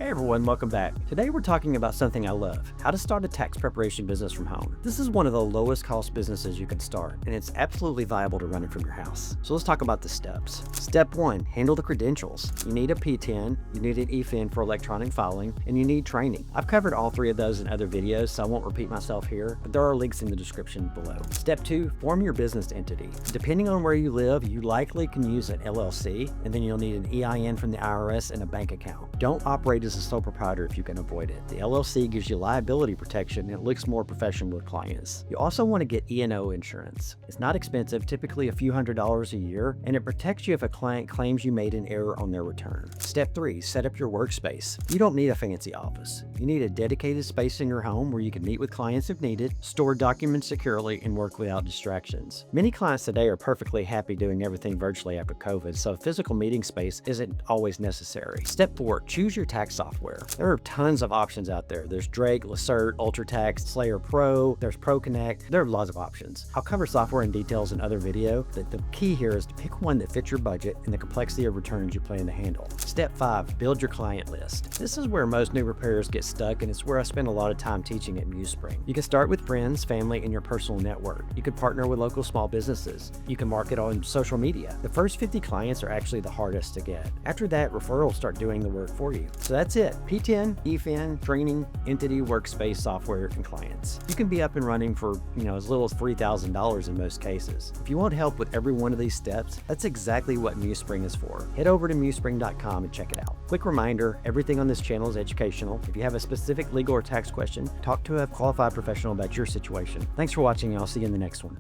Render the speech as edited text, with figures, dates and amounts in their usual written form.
Hey everyone, welcome back. Today we're talking about something I love, how to start a tax preparation business from home. This is one of the lowest cost businesses you can start, and it's absolutely viable to run it from your house. So let's talk about the steps. Step 1, handle the credentials. You need a PTIN, you need an EFIN for electronic filing, and you need training. I've covered all three of those in other videos, so I won't repeat myself here, but there are links in the description below. Step 2, form your business entity. Depending on where you live, you likely can use an LLC, and then you'll need an EIN from the IRS and a bank account. Don't operate as a sole proprietor if you can avoid it. The LLC gives you liability protection and it looks more professional with clients. You also want to get E&O insurance. It's not expensive, typically a few $100s a year, and it protects you if a client claims you made an error on their return. Step 3, set up your workspace. You don't need a fancy office. You need a dedicated space in your home where you can meet with clients if needed, store documents securely, and work without distractions. Many clients today are perfectly happy doing everything virtually after COVID, so a physical meeting space isn't always necessary. Step 4, choose your tax software. There are tons of options out there. There's Drake, Lacert, UltraTax, Slayer Pro, there's ProConnect. There are lots of options. I'll cover software in details in other video, but the key here is to pick one that fits your budget and the complexity of returns you plan to handle. Step 5, build your client list. This is where most new preparers get stuck, and it's where I spend a lot of time teaching at MuseSpring. You can start with friends, family, and your personal network. You could partner with local small businesses. You can market on social media. The first 50 clients are actually the hardest to get. After that, referrals start doing the work for you. So that's it. PTIN, EFIN, training, entity, workspace, software, and clients. You can be up and running for as little as $3,000 in most cases. If you want help with every one of these steps, that's exactly what MuseSpring is for. Head over to musespring.com and check it out. Quick reminder, everything on this channel is educational. If you have a specific legal or tax question, talk to a qualified professional about your situation. Thanks for watching, and I'll see you in the next one.